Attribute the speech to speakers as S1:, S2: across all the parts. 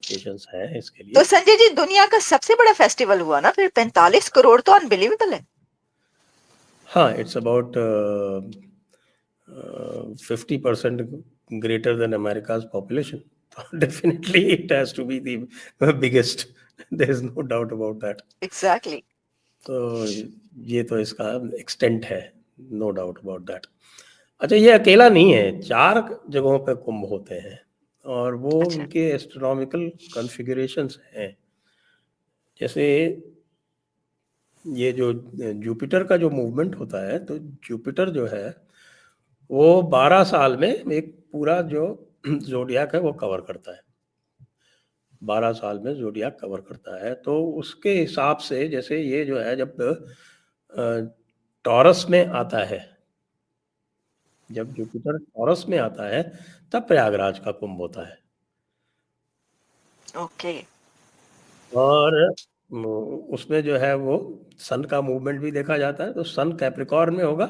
S1: Ramifications हैं इसके लिए।
S2: तो संजय जी, दुनिया का सबसे बड़ा फेस्टिवल हुआ ना फिर, 45 करोड़ तो अनबिलीवेबल है।
S1: हाँ, it's about 50% greater than America's population. Definitely it has to be the biggest. There is no doubt about that.
S2: Exactly.
S1: तो ये तो इसका एक्सटेंट है, नो डाउट अबाउट दैट। अच्छा, ये अकेला नहीं है, 4 जगहों पे कुंभ होते हैं और वो
S2: अच्छा।
S1: उनके एस्ट्रोनॉमिकल कॉन्फ़िगरेशंस हैं। जैसे ये जो जुपिटर का जो मूवमेंट होता है, तो जुपिटर जो है वो 12 साल में एक पूरा जो ज़ोडिएक है वो कवर करता है। 12 साल में ज़ोडिएक कवर करता है। तो उसके हिसाब से जैसे ये जो है, जब टॉरस में आता है, जब जुपिटर टॉरस में आता है तब प्रयागराज का कुंभ होता है।
S2: ओके।
S1: और उसमें जो है वो सन का मूवमेंट भी देखा जाता है। तो सन कैप्रिकॉर्न में होगा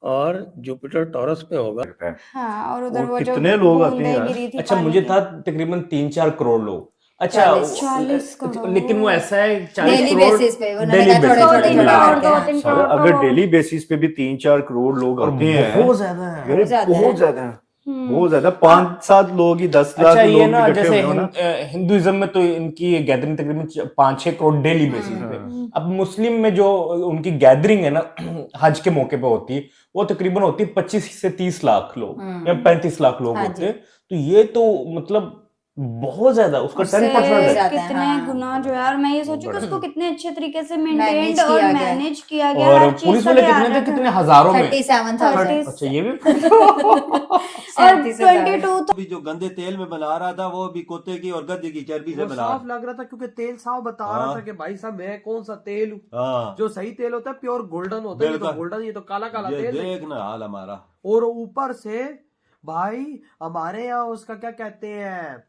S1: और जुपिटर टॉरस में होगा।
S3: हाँ, और उधर
S4: और
S3: वो जो
S4: कितने लोग आते हैं
S3: बूंदें
S4: यार?
S3: गिरी थी
S5: अच्छा,
S3: पानी
S5: मुझे
S3: की।
S5: था तकरीबन 3-4 करोड़ लोग। अच्छा,
S3: 40 करोड़।
S5: लेकिन वो ऐसा है 40
S3: डेली
S5: करोड़
S3: बेसिस पे, वो
S5: डेली
S3: थोड़े
S5: बेसिस
S3: थोड़े
S5: पे।
S3: थोड़े
S5: हाँ।
S3: करके, हाँ।
S4: सर, अगर डेली बेसिस पे भी 3-4 करोड़ लोग
S5: और
S4: आते हैं,
S5: बहुत ज्यादा है।
S4: यार,
S3: ज्यादा
S4: बहुत
S3: है।
S4: ज्यादा है, बहुत ज्यादा। 5-7 लोग ही 10 लाख
S5: अच्छा, ये
S4: लोग
S5: ना
S4: इकट्ठे
S5: जैसे
S4: हुए हो ना।
S5: हिंदुइज्म में तो इनकी गैदरिंग तकरीबन 5-6 करोड़ डेली बेसिस पे। अब मुस्लिम में जो उनकी गैदरिंग है ना हज के मौके पे होती है, वो तकरीबन होती है 25 से 30 लाख लोग या 35 लाख लोग
S3: हाँ
S5: होते हैं। तो ये तो मतलब बहुत ज्यादा, उसका 10% है।
S3: कितने गुना जो यार, मैं ये सोचू कि उसको कितने अच्छे तरीके से
S2: Manage
S3: मेंटेन्ड
S2: किया
S3: और
S2: गया।
S3: मैनेज किया गया।
S5: और
S3: हर चीज
S5: पुलिस
S3: का
S5: वाले
S3: ध्यान
S5: कितने थे,
S3: रखा।
S5: कितने हजारों में?
S3: 37,000।
S5: अच्छा, ये भी
S3: और 22
S6: भी जो गंदे तेल में बना रहा था वो भी कुत्ते की और गधे की चर्बी से
S7: वो
S6: बना।
S7: साफ लग रहा था क्योंकि तेल साफ बता रहा
S6: हाँ।
S7: था कि भाई साहब मैं कौन सा तेल हूँ।
S6: हाँ,
S7: जो सही तेल होता है प्योर गोल्डन होता है, ये तो
S6: बिल्कुल।
S7: गोल्डन, ये तो काला काला
S6: ये
S7: तेल है।
S6: देख ना हाल हमारा।
S7: और ऊपर से भाई हमारे यहाँ उसका क्या कहते हैं,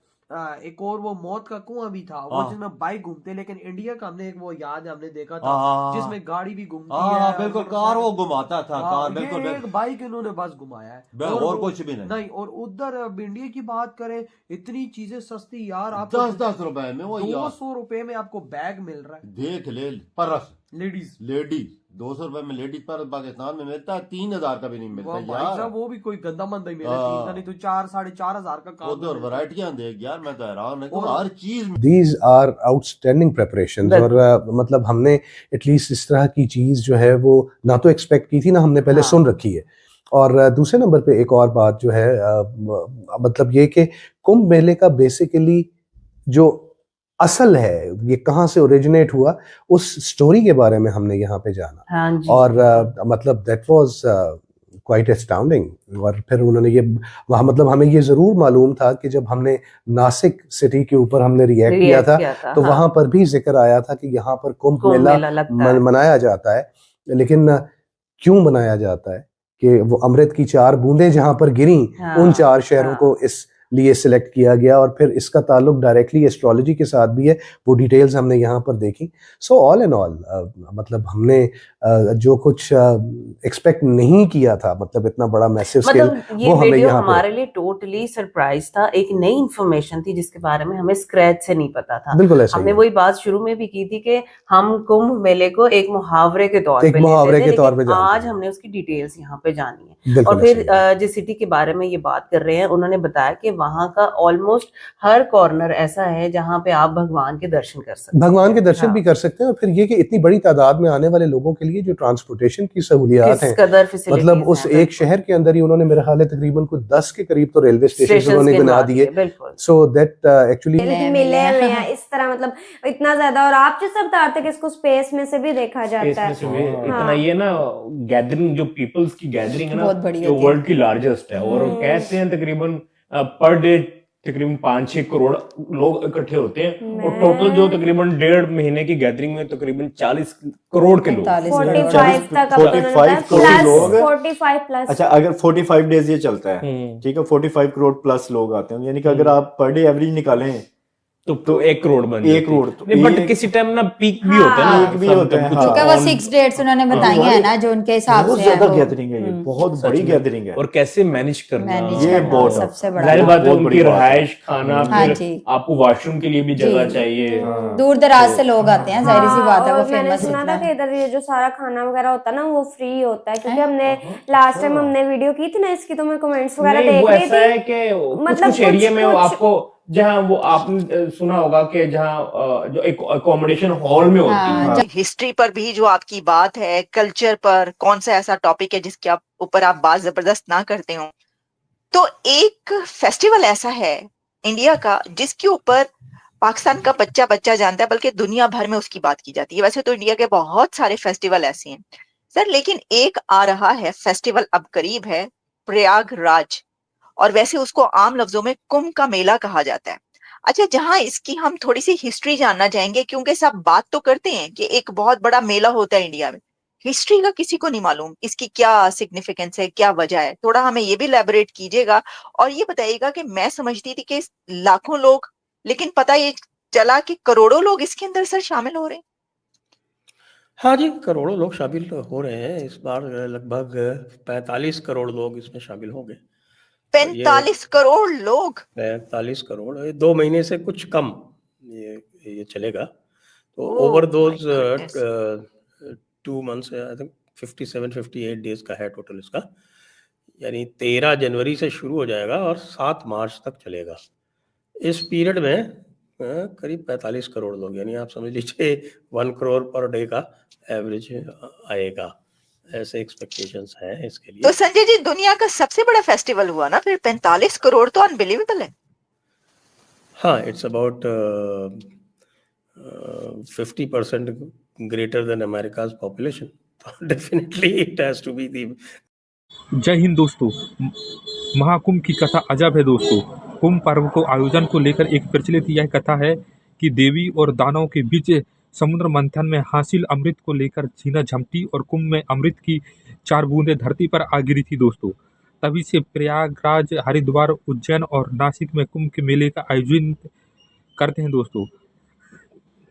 S7: एक और वो मौत का कुआं भी था, वो
S6: हाँ।
S7: जिसमें बाइक घूमते हैं, लेकिन इंडिया का हमने एक वो याद है, हमने देखा था
S6: हाँ।
S7: जिसमें गाड़ी भी घूमती
S6: हाँ,
S7: है।
S6: बिल्कुल,
S7: और
S6: कार वो घुमाता था,
S7: हाँ,
S6: कार
S7: ये
S6: बिल्कुल
S7: एक
S6: बिल्कुल।
S7: बाइक इन्होंने बस घुमाया है
S6: और कुछ भी नहीं।
S7: और उधर अब इंडिया की बात करें, इतनी चीजें सस्ती यार, आप
S6: 10-10 रुपए में वो यार
S7: 200 रुपए में आपको बैग मिल रहा है।
S6: देख ले, परस
S7: लेडीज
S6: 200 रुपए में लेडीज पर पाकिस्तान में मिलता है 3,000 का भी नहीं मिलता
S7: भाई
S6: यार।
S7: साहब, वो भी कोई गंदा मंदा ही मिला,
S6: हाँ।
S7: 3 नहीं तो 4-4,500 का काम
S6: उधर
S7: मिलता है।
S6: वैरायटियां देख यार, मैं तो हैरान हूं
S7: और-
S6: हर चीज में।
S8: These are outstanding preparations. और मतलब हमने एटलीस्ट इस तरह की चीज जो है वो ना तो एक्सपेक्ट की थी, ना हमने पहले सुन रखी है। और दूसरे नंबर पे एक और बात जो है, मतलब ये कि कुंभ मेले का बेसिकली जो असल है, ये कहाँ से ओरिजिनेट हुआ, उस स्टोरी के बारे में हमने यहाँ पे जाना।
S9: हाँ जी।
S8: और मतलब दैट वाज क्वाइट एस्टाउंडिंग। और फिर उन्होंने ये वहाँ, मतलब हमें ये जरूर मालूम था कि जब हमने नासिक सिटी के ऊपर हमने रिएक्ट किया था तो
S9: हाँ।
S8: वहां पर भी जिक्र आया था कि यहाँ पर कुंभ मेला
S9: लगता है।
S8: मनाया जाता है। लेकिन क्यों मनाया जाता है कि वो अमृत की 4 बूंदें जहां पर गिरी,
S9: हाँ,
S8: उन 4 शहरों
S9: हाँ।
S8: को इस लिए सिलेक्ट किया गया। और फिर इसका ताल्लुक डायरेक्टली एस्ट्रोलॉजी के साथ भी है, वो डिटेल्स हमने यहाँ पर देखी। सो ऑल एंड ऑल मतलब हमने जो कुछ एक्सपेक्ट नहीं किया था, मतलब इतना बड़ा मैसिव स्केल,
S9: मतलब ये
S8: वो हमें
S9: वीडियो
S8: यहाँ
S9: हमारे लिए टोटली सरप्राइज था, एक नई इंफॉर्मेशन थी जिसके बारे में हमें स्क्रैच से नहीं पता था।
S8: बिल्कुल ऐसा
S9: हमने वही बात शुरू में भी की थी कि हम कुंभ मेले को एक मुहावरे के तौर पे लेते थे, लेकिन आज हमने उसकी डिटेल्स यहाँ पे जानी है। और फिर जिस सिटी के बारे में ये बात कर रहे हैं, उन्होंने बताया कि वहां का ऑलमोस्ट हर कॉर्नर ऐसा है जहाँ पे आप भगवान के दर्शन कर सकते हैं,
S8: भगवान के दर्शन भी कर सकते हैं। और फिर ये कि इतनी बड़ी तादाद में आने वाले लोगों के लिए जो ट्रांसपोर्टेशन की सहूलियात हैं, मतलब उस एक शहर के अंदर ही उन्होंने मेरे ख्याल है तकरीबन कुछ 10 के करीब तो रेलवे स्टेशन उन्होंने बना दिए। सो दैट एक्चुअली
S3: मिले हुए हैं इस तरह, मतलब इतना ज्यादा। और आप जो सब बता रहे थे कि इसको स्पेस में से भी देखा जाता है।
S5: इतना ये ना गैदरिंग, जो पीपल्स की गैदरिंग है ना,
S3: बहुत बड़ी
S5: जो वर्ल्ड की लार्जेस्ट है। और कहते हैं तकरीबन पर डे तकरीबन 5-6 करोड़ लोग इकट्ठे होते हैं। और टोटल जो तकरीबन 1.5 महीने की गैदरिंग में तकरीबन 40 करोड़ के लोग,
S3: 45 तक
S4: 45 करोड़ लोग।
S3: 45 प्लस।
S4: अच्छा, अगर 45 डेज ये चलता है, ठीक है, 45 करोड़ प्लस लोग आते हैं, यानी कि अगर आप पर डे एवरेज निकालें
S5: तो 1 करोड़ बन
S4: 1 करोड़ तो
S5: बट किसी टाइम ना पीक भी होता है ना,
S4: पीक भी होते हैं,
S5: कुछ
S10: क्योंकि वो
S5: on-
S10: 6 डेट्स उन्होंने बताई है ना जो उनके हिसाब
S4: बहुत
S10: से है
S4: ज्यादा
S10: वो।
S4: गैदरिंग है ये, बहुत
S5: सच
S4: बड़ी
S5: में।
S4: गैदरिंग है।
S5: और कैसे मैनेज करना,
S10: मैनेज
S4: ये
S10: करना
S4: बहुत
S10: सबसे बड़ा
S5: जाहिर
S10: बात।
S5: बात है,
S4: बहुत
S5: उनकी
S4: बड़ी बात है।
S5: रहायश, खाना,
S10: हाँ
S5: फिर
S10: जी।
S5: आपको वॉशरूम के लिए भी जगह
S10: जी।
S5: चाहिए।
S4: हाँ।
S10: दूर दराज से लोग आते हैं, जाहिर सी
S3: हाँ,
S10: बात है, वो
S3: और मैंने
S10: फेमस
S3: सुना
S10: इतना
S3: था कि
S10: है।
S3: इधर ये जो सारा खाना वगैरह होता है ना वो फ्री होता है, क्योंकि
S10: हैं?
S3: हमने लास्ट टाइम हमने वीडियो की थी ना इसकी, तो मैं कमेंट्स वगैरह
S5: नहीं,
S3: देख
S5: वो
S3: रही
S5: ऐसा है
S3: थी।
S5: कि
S3: मतलब
S5: कुछ एरिया में
S3: कुछ-
S5: आपको, जहाँ वो आपने सुना होगा कि जहाँ जो अकोमोडेशन हॉल में होती है।
S10: हाँ,
S2: हिस्ट्री पर भी जो आपकी बात है, कल्चर पर कौन सा ऐसा टॉपिक है जिसके आप ऊपर आप बात जबरदस्त ना करते हो, तो एक फेस्टिवल ऐसा है इंडिया का जिसके ऊपर पाकिस्तान का बच्चा बच्चा जानता है, बल्कि दुनिया भर में उसकी बात की जाती है। वैसे तो इंडिया के बहुत सारे फेस्टिवल ऐसे हैं सर, लेकिन एक आ रहा है फेस्टिवल, अब करीब है, प्रयागराज, और वैसे उसको आम लफ्जों में कुंभ का मेला कहा जाता है। अच्छा, जहां इसकी हम थोड़ी सी हिस्ट्री जानना चाहेंगे, क्योंकि सब बात तो करते हैं कि एक बहुत बड़ा मेला होता है इंडिया में, हिस्ट्री का किसी को नहीं मालूम, इसकी क्या सिग्निफिकेंस है, क्या वजह है, थोड़ा हमें ये भी इलैबोरेट कीजिएगा। और ये बताइएगा कि मैं समझती थी कि लाखों लोग, लेकिन पता ये चला कि करोड़ों लोग इसके अंदर सर शामिल हो रहे हैं।
S1: हाँ जी, करोड़ों लोग शामिल हो रहे हैं इस बार। लगभग 45 करोड़ लोग इसमें शामिल होंगे। और ये
S2: 45 करोड़ लोग,
S1: 45 करोड़, ये 2 महीने से कुछ कम ये चलेगा। तो
S2: Oh
S1: over
S2: my
S1: those
S2: goodness.
S1: 2 months, I think 57-58 days का है टोटल इसका। यानी 13 जनवरी से शुरू हो जाएगा और 7 मार्च तक चलेगा। इस पीरियड में करीब 45 करोड़ लोग, यानी आप समझ लीजिए 1 करोड़ पर डे का एवरेज आएगा, ऐसे एक्सपेक्टेशंस हैं इसके
S2: तो
S1: लिए।
S2: संजय जी, दुनिया का सबसे बड़ा फेस्टिवल हुआ ना फिर, 45 करोड़ तो अनबिलीवेबल है।
S1: हाँ, it's about 50% greater than America's population, तो definitely it has to be the.
S11: Jai Hind दोस्तों। महाकुंभ की कथा अजब है दोस्तों। कुंभ पर्व को आयोजन को लेकर एक प्रचलित यह कथा है कि देवी और दानवों के बीच समुद्र मंथन में हासिल अमृत को लेकर झीना झमटी और कुंभ में अमृत की 4 बूंदें धरती पर आ गिरी थी दोस्तों। तभी से प्रयागराज, हरिद्वार, उज्जैन और नासिक में कुंभ के मेले का आयोजन करते हैं दोस्तों।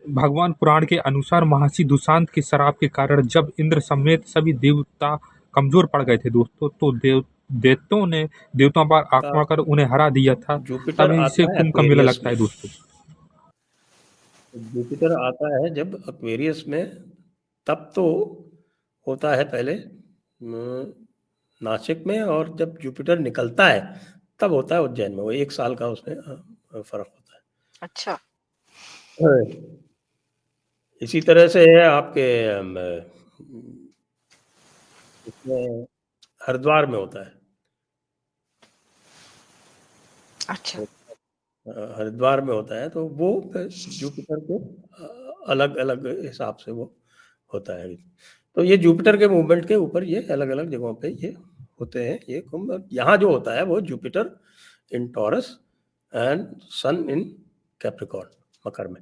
S11: भगवान पुराण के अनुसार महर्षि दुशांत के श्राप के कारण जब इंद्र समेत सभी देवता कमजोर पड़ गए थे दोस्तों, तो देवताओं पर आक्रमण कर उन्हें हरा दिया था।
S1: जुपिटर
S11: तभी से
S1: आता है
S11: कुंभ का मेला
S1: एक्वेरियस
S11: लगता है
S1: में।
S11: दोस्तों।
S1: जुपिटर आता है जब एक्वेरियस में, तब तो होता है पहले नासिक में, और जब जुपिटर निकलता है तब होता है उज्जैन में। वो 1 साल का उसमें फर्क होता है।
S2: अच्छा,
S1: इसी तरह से है आपके इसमें हरिद्वार में होता है।
S2: अच्छा,
S1: हरिद्वार में होता है, तो वो जुपिटर के अलग अलग हिसाब से वो होता है। तो ये जुपिटर के मूवमेंट के ऊपर ये अलग अलग जगहों पे ये होते हैं ये कुंभ। यहाँ जो होता है वो Jupiter in Taurus and sun in Capricorn, मकर में।